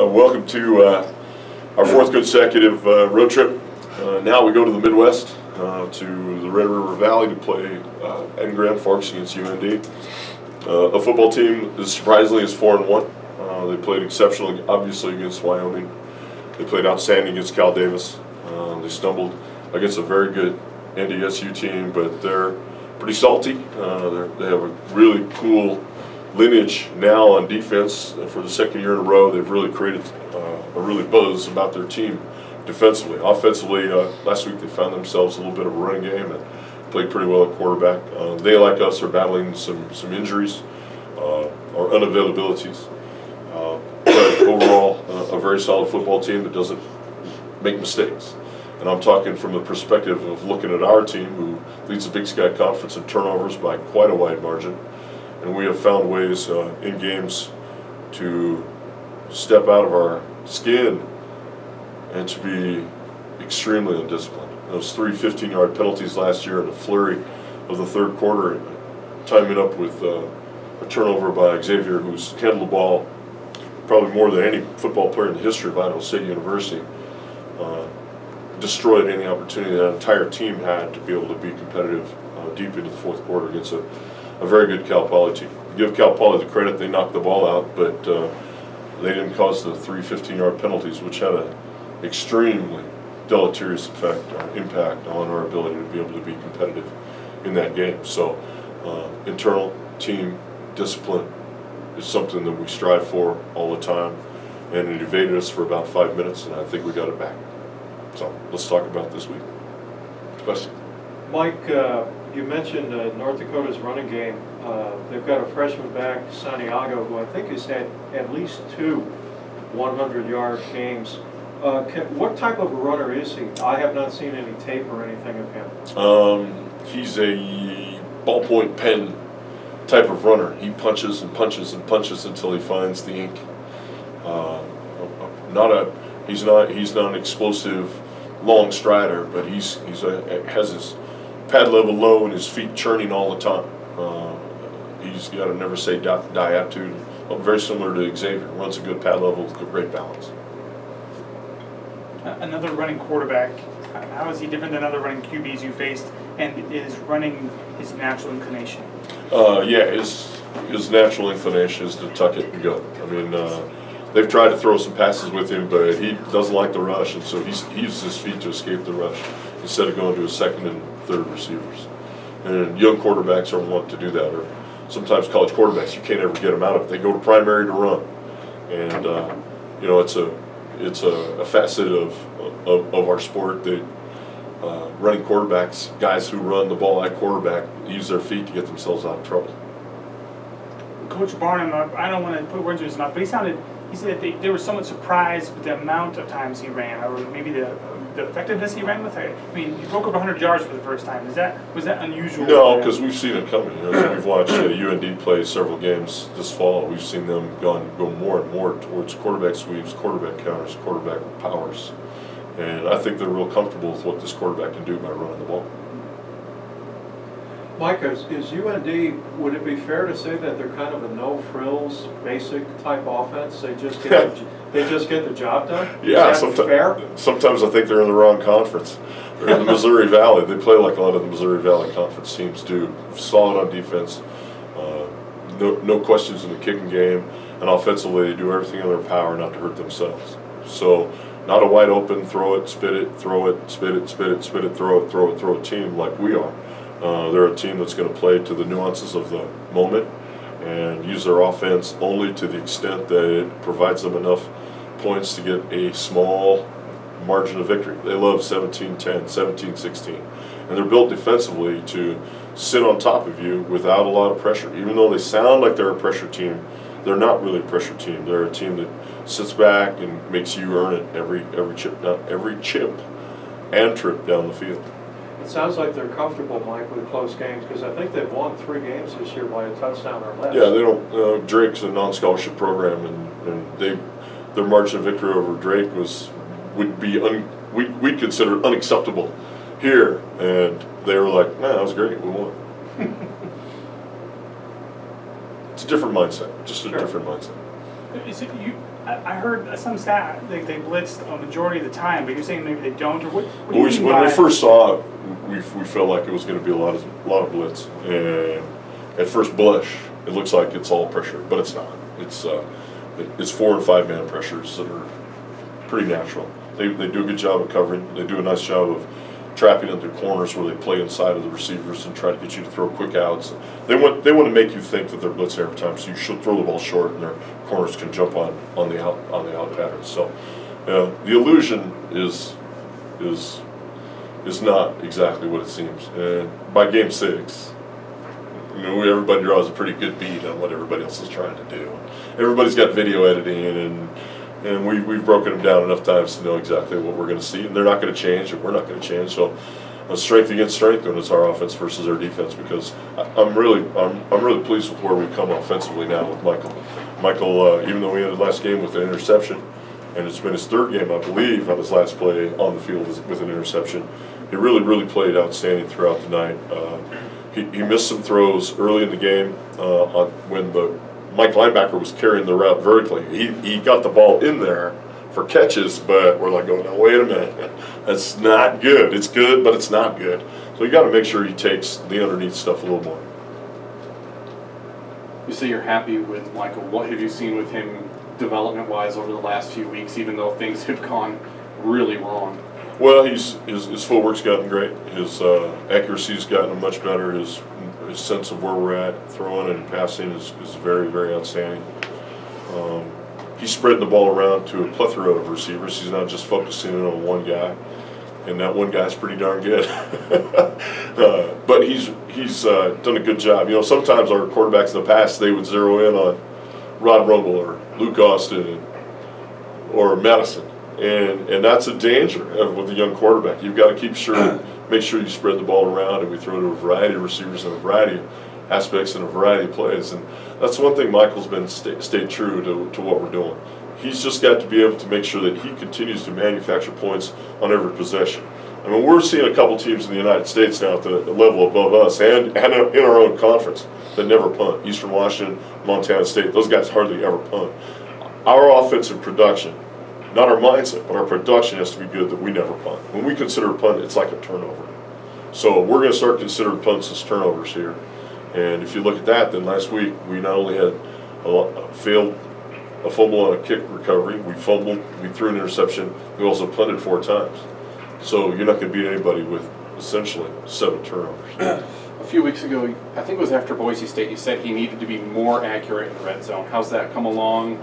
Welcome to our fourth consecutive road trip. Now we go to the Midwest, to the Red River Valley to play in Grand Forks against UND. A football team that surprisingly is 4-1. They played exceptionally, obviously, against Wyoming. They played outstanding against Cal Davis. They stumbled against a very good NDSU team, but they're pretty salty. They have a really cool lineage now on defense. For the second year in a row, they've really created a really buzz about their team defensively. Offensively, last week they found themselves a little bit of a running game and played pretty well at quarterback. They, like us, are battling some injuries or unavailabilities. But overall, a very solid football team that doesn't make mistakes. And I'm talking from the perspective of looking at our team, who leads the Big Sky Conference in turnovers by quite a wide margin. And we have found ways in games to step out of our skin and to be extremely undisciplined. Those 3 15-yard penalties last year in the flurry of the third quarter, timing up with a turnover by Xavier, who's handled the ball probably more than any football player in the history of Idaho State University, destroyed any opportunity that entire team had to be able to be competitive deep into the fourth quarter against a very good Cal Poly team. Give Cal Poly the credit, they knocked the ball out, but they didn't cause the 3 15-yard penalties, which had an extremely deleterious impact on our ability to be able to be competitive in that game. So internal team discipline is something that we strive for all the time, and it evaded us for about 5 minutes, and I think we got it back. So let's talk about this week. Question? Mike, you mentioned North Dakota's running game. They've got a freshman back, Santiago, who I think has had at least 2 100-yard games. What type of a runner is he? I have not seen any tape or anything of him. He's a ballpoint pen type of runner. He punches and punches and punches until he finds the ink. He's not an explosive long strider, but has his pad level low and his feet churning all the time. He's got a never say die attitude, very similar to Xavier. Runs a good pad level with great balance. Another running quarterback, how is he different than other running QBs you faced, and is running his natural inclination? His natural inclination is to tuck it and go. I mean, they've tried to throw some passes with him, but he doesn't like the rush, and so he uses his feet to escape the rush instead of going to his second and third receivers. And young quarterbacks are wont to do that, or sometimes college quarterbacks, you can't ever get them out of it. They go to primary to run, and it's a facet of our sport that running quarterbacks, guys who run the ball at quarterback, use their feet to get themselves out of trouble. Coach Barnum, I don't want to put words in his mouth, but he said that they were somewhat surprised with the amount of times he ran, or maybe the effectiveness he ran with it. I mean, he broke over 100 yards for the first time. Was that unusual? No, because we've seen it coming. We've watched UND play several games this fall. We've seen them go more and more towards quarterback sweeps, quarterback counters, quarterback powers. And I think they're real comfortable with what this quarterback can do by running the ball. Mike, is UND, would it be fair to say that they're kind of a no-frills, basic type offense? They just get the job done? Yeah, is that fair? Sometimes I think they're in the wrong conference. They're in the Missouri Valley. They play like a lot of the Missouri Valley Conference teams do. Solid on defense, no questions in the kicking game, and offensively they do everything in their power not to hurt themselves. So not a wide open, throw it, spit it, throw it, spit it, spit it, spit it, throw it team like we are. They're a team that's going to play to the nuances of the moment and use their offense only to the extent that it provides them enough points to get a small margin of victory. They love 17-10, 17-16. And they're built defensively to sit on top of you without a lot of pressure. Even though they sound like they're a pressure team, they're not really a pressure team. They're a team that sits back and makes you earn it every chip and trip down the field. It sounds like they're comfortable, Mike, with close games, because I think they've won 3 games this year by a touchdown or less. Yeah, they don't. Drake's a non-scholarship program, and their margin of victory over Drake we'd consider unacceptable here, and they were like, "Man, that was great. We won." It's a different mindset, just a different mindset. Is it I heard some stat they blitz a majority of the time, but you're saying maybe they don't, or what do you When mean we by? first saw it, we felt like it was going to be a lot of blitz, and at first blush, it looks like it's all pressure, but it's not. It's 4 and 5 man pressures that are pretty natural. They do a good job of covering. They do a nice job of trapping into corners where they play inside of the receivers and try to get you to throw quick outs. They want to make you think that they're blitzing every time, so you should throw the ball short and their corners can jump on the out pattern. So the illusion is not exactly what it seems. And by game 6, everybody draws a pretty good beat on what everybody else is trying to do. Everybody's got video editing, and we've broken them down enough times to know exactly what we're going to see. And they're not going to change, and we're not going to change. So strength against strength when it's our offense versus our defense, because I'm really pleased with where we've come offensively now with Michael. Michael, even though we ended last game with an interception, and it's been his 3rd game, I believe, on his last play on the field with an interception, he really played outstanding throughout the night. He missed some throws early in the game when the Mike linebacker was carrying the route vertically. He got the ball in there for catches, but we're like going, no, wait a minute. That's not good. It's good, but it's not good. So you got to make sure he takes the underneath stuff a little more. You say you're happy with Michael. What have you seen with him development-wise over the last few weeks, even though things have gone really wrong? Well, his footwork's gotten great. His accuracy's gotten much better. His sense of where we're at, throwing and passing, is very outstanding. He's spreading the ball around to a plethora of receivers. He's not just focusing in on one guy, and that one guy's pretty darn good. But he's done a good job. Sometimes our quarterbacks in the past, they would zero in on Rod Rumble or Luke Austin or Madison. And that's a danger with a young quarterback. You've got to make sure you spread the ball around, and we throw to a variety of receivers in a variety of aspects and a variety of plays. And that's one thing Michael's been stayed true to what we're doing. He's just got to be able to make sure that he continues to manufacture points on every possession. I mean, we're seeing a couple teams in the United States now at the level above us and in our own conference that never punt. Eastern Washington, Montana State, those guys hardly ever punt. Our offensive production, not our mindset, but our production has to be good that we never punt. When we consider a punt, it's like a turnover. So we're going to start considering punts as turnovers here. And if you look at that, then last week we not only had a fumble and a kick recovery, we fumbled, we threw an interception, we also punted 4 times. So you're not going to beat anybody with essentially 7 turnovers. A few weeks ago, I think it was after Boise State, you said he needed to be more accurate in the red zone. How's that come along?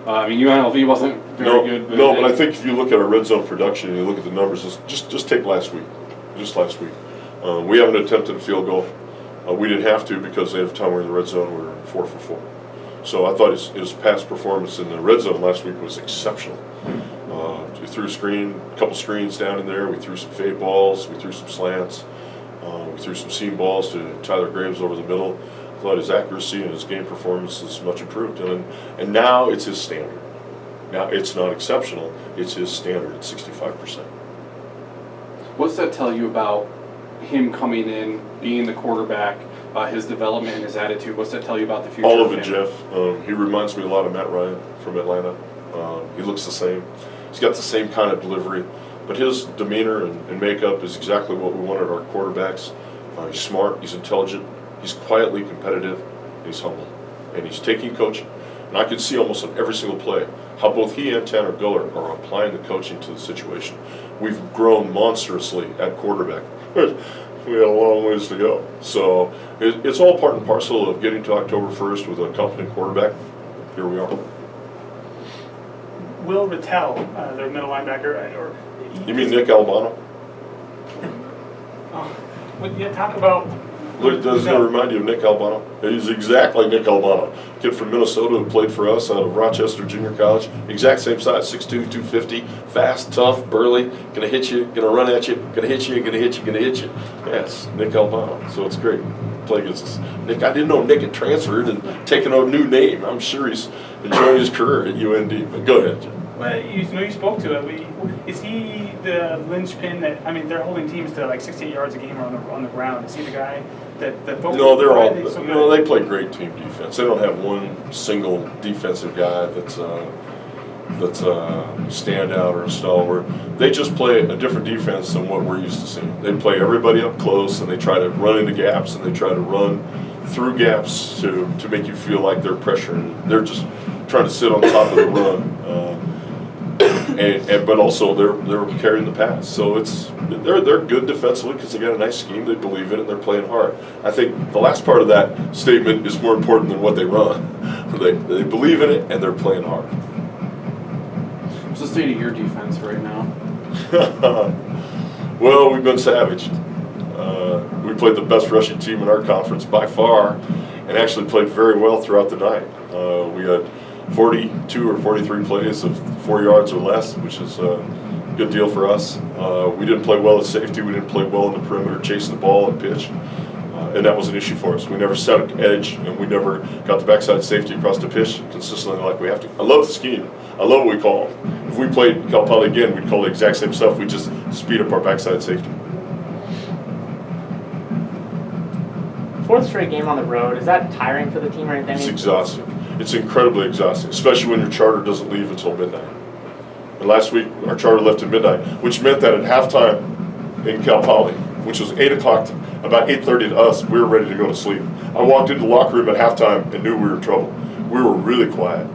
I mean, UNLV wasn't very good. But I think if you look at our red zone production and you look at the numbers, just take last week. Just last week. We haven't attempted a field goal. We didn't have to because every time we were in the red zone, we were 4 for 4. So I thought his past performance in the red zone last week was exceptional. We threw a couple screens down in there. We threw some fade balls. We threw some slants. We threw some seam balls to Tyler Graves over the middle. I thought his accuracy and his game performance is much improved. And now it's his standard. Now it's not exceptional. It's his standard at 65%. What's that tell you about him coming in, being the quarterback, his development and his attitude? What's that tell you about the future? All of it, Jeff. He reminds me a lot of Matt Ryan from Atlanta. He looks the same. He's got the same kind of delivery, but his demeanor and makeup is exactly what we wanted our quarterbacks. He's smart, he's intelligent, he's quietly competitive, and he's humble. And he's taking coaching. And I can see almost on every single play how both he and Tanner Guller are applying the coaching to the situation. We've grown monstrously at quarterback. We had a long ways to go. So it's all part and parcel of getting to October 1st with a competent quarterback. Here we are. Will Rattel, their middle linebacker, You mean Nick Albano? Talk about. Doesn't it remind you of Nick Albano? He's exactly Nick Albano. Kid from Minnesota who played for us out of Rochester Junior College. Exact same size, 6'2", 250, fast, tough, burly, gonna hit you, gonna run at you, gonna hit you, gonna hit you, gonna hit you. Yes, Nick Albano. So it's great. Play against us. Nick, I didn't know Nick had transferred and taken a new name. I'm sure he's enjoying his career at UND. But go ahead, Jim. Well, you spoke to it. Is he the linchpin that, they're holding teams to like 68 yards a game on the ground. Is he the guy that focuses? No, they're all, they play great team defense. They don't have one single defensive guy that's that's a standout or a stalwart. They just play a different defense than what we're used to seeing. They play everybody up close, and they try to run into gaps, and they try to run through gaps to make you feel like they're pressuring. They're just trying to sit on top of the run, but also they're carrying the pass. So they're good defensively because they got a nice scheme. They believe in it. And they're playing hard. I think the last part of that statement is more important than what they run. They believe in it and they're playing hard. What's the state of your defense right now? Well, we've been savaged. We played the best rushing team in our conference by far, and actually played very well throughout the night. We had 42 or 43 plays of 4 yards or less, which is a good deal for us. We didn't play well at safety. We didn't play well in the perimeter, chasing the ball and pitch. And that was an issue for us. We never set an edge, and we never got the backside safety across the pitch consistently like we have to. I love the scheme. I love what we call it. If we played Cal Poly again, we'd call the exact same stuff. We just speed up our backside safety. Fourth straight game on the road, is that tiring for the team or anything? It's exhausting. It's incredibly exhausting, especially when your charter doesn't leave until midnight. And last week, our charter left at midnight, which meant that at halftime in Cal Poly, which was 8 o'clock, about 8:30 to us, we were ready to go to sleep. I walked into the locker room at halftime and knew we were in trouble. We were really quiet.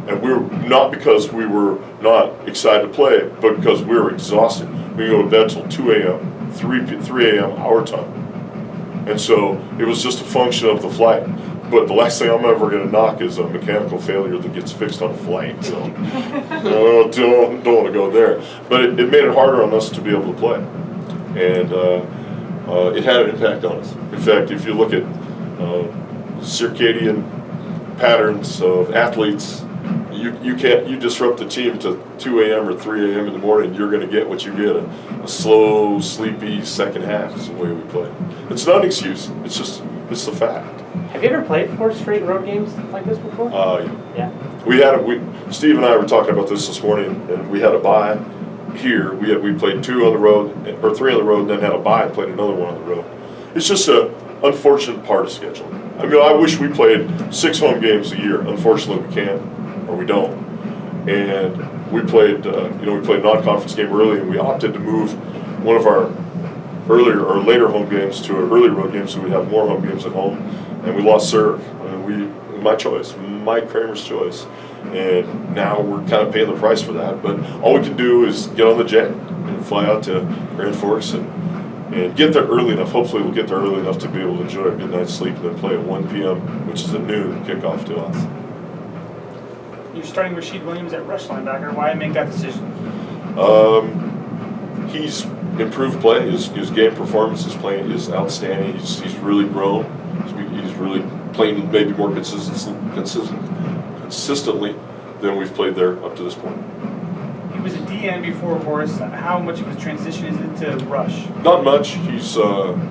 And we were not because we were not excited to play, but because we were exhausted. We go to bed till 2 a.m., 3 a.m. our time. And so it was just a function of the flight. But the last thing I'm ever going to knock is a mechanical failure that gets fixed on a flight. So don't want to go there. But it made it harder on us to be able to play. And it had an impact on us. In fact, if you look at circadian patterns of athletes, you disrupt the team to 2 a.m. or 3 a.m. in the morning, you're going to get what you get, a slow, sleepy second half is the way we play. It's not an excuse. It's the fact. Have you ever played 4 straight road games like this before? Yeah. Yeah. Steve and I were talking about this morning, and we had a bye here. We played 2 on the road, or 3 on the road, and then had a bye and played another one on the road. It's just an unfortunate part of scheduling. I mean, I wish we played 6 home games a year. Unfortunately, we can't, or we don't. And we played a non-conference game early, and we opted to move one of our earlier or later home games to an early road game, so we'd have more home games at home. And we lost serve. My choice, Mike Kramer's choice. And now we're kind of paying the price for that. But all we can do is get on the jet and fly out to Grand Forks and get there early enough. Hopefully we'll get there early enough to be able to enjoy a good night's sleep and then play at 1 p.m., which is a noon kickoff to us. You're starting Rashid Williams at rush linebacker. Why make that decision? He's improved play. His game performance is outstanding. He's really grown. He's really playing maybe more consistently than we've played there up to this point. He was a DN before Horace. How much of a transition is it to rush? Not much.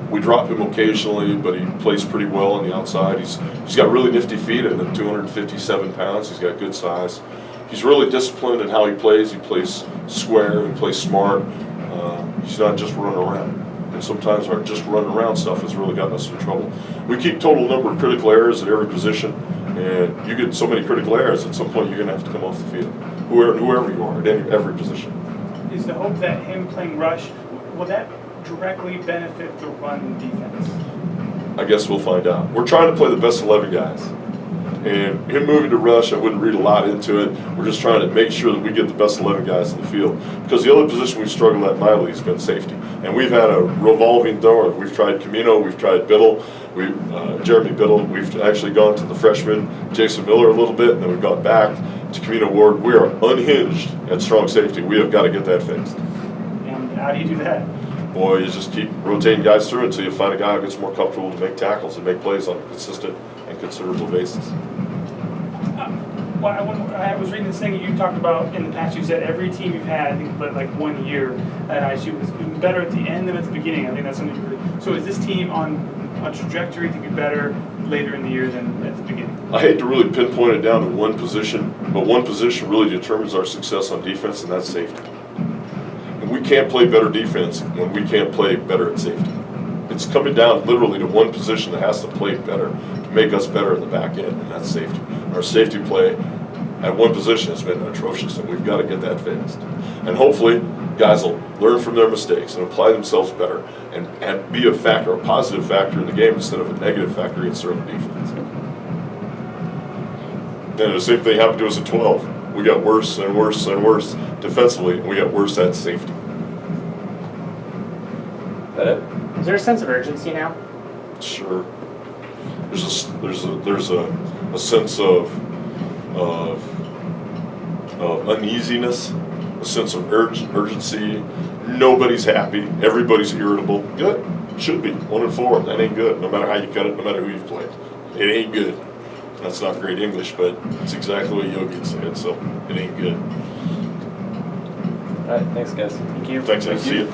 We drop him occasionally, but he plays pretty well on the outside. He's got really nifty feet at 257 pounds. He's got good size. He's really disciplined in how he plays. He plays square. He plays smart. He's not just running around. And sometimes our just running around stuff has really gotten us in trouble. We keep total number of critical errors at every position, and you get so many critical errors, at some point you're going to have to come off the field, whoever you are, at every position. Is the hope that him playing rush, will that directly benefit the run defense? I guess we'll find out. We're trying to play the best 11 guys. And him moving to rush, I wouldn't read a lot into it. We're just trying to make sure that we get the best 11 guys in the field. Because the other position we've struggled at mightily has been safety. And we've had a revolving door. We've tried Camino, we've tried Biddle, Jeremy Biddle. We've actually gone to the freshman, Jason Miller, a little bit, and then we've gone back to Camino Ward. We are unhinged at strong safety. We have got to get that fixed. And how do you do that? Boy, you just keep rotating guys through until you find a guy who gets more comfortable to make tackles and make plays on a consistent and considerable basis. Well, I was reading this thing you talked about in the past. You said every team you've had, I think, but like 1 year at ISU was better at the end than at the beginning. I think that's something you really. So is this team on a trajectory to be better later in the year than at the beginning? I hate to really pinpoint it down to one position, but one position really determines our success on defense, and that's safety. And we can't play better defense when we can't play better at safety. It's coming down literally to one position that has to play better to make us better in the back end, and that's safety. Our safety play at one position has been atrocious, and we've got to get that fixed. And hopefully, guys will learn from their mistakes and apply themselves better and be a factor, a positive factor in the game instead of a negative factor in certain defense. And the same thing happened to us at 12. We got worse and worse and worse defensively, and we got worse at safety. That it? Is there a sense of urgency now? Sure. There's a sense of uneasiness, a sense of urgency. Nobody's happy. Everybody's irritable. Good. Should be. 1-4. That ain't good. No matter how you cut it, no matter who you've played. It ain't good. That's not great English, but it's exactly what Yogi said, so it ain't good. All right, thanks guys. Thank you. Thanks, I see you.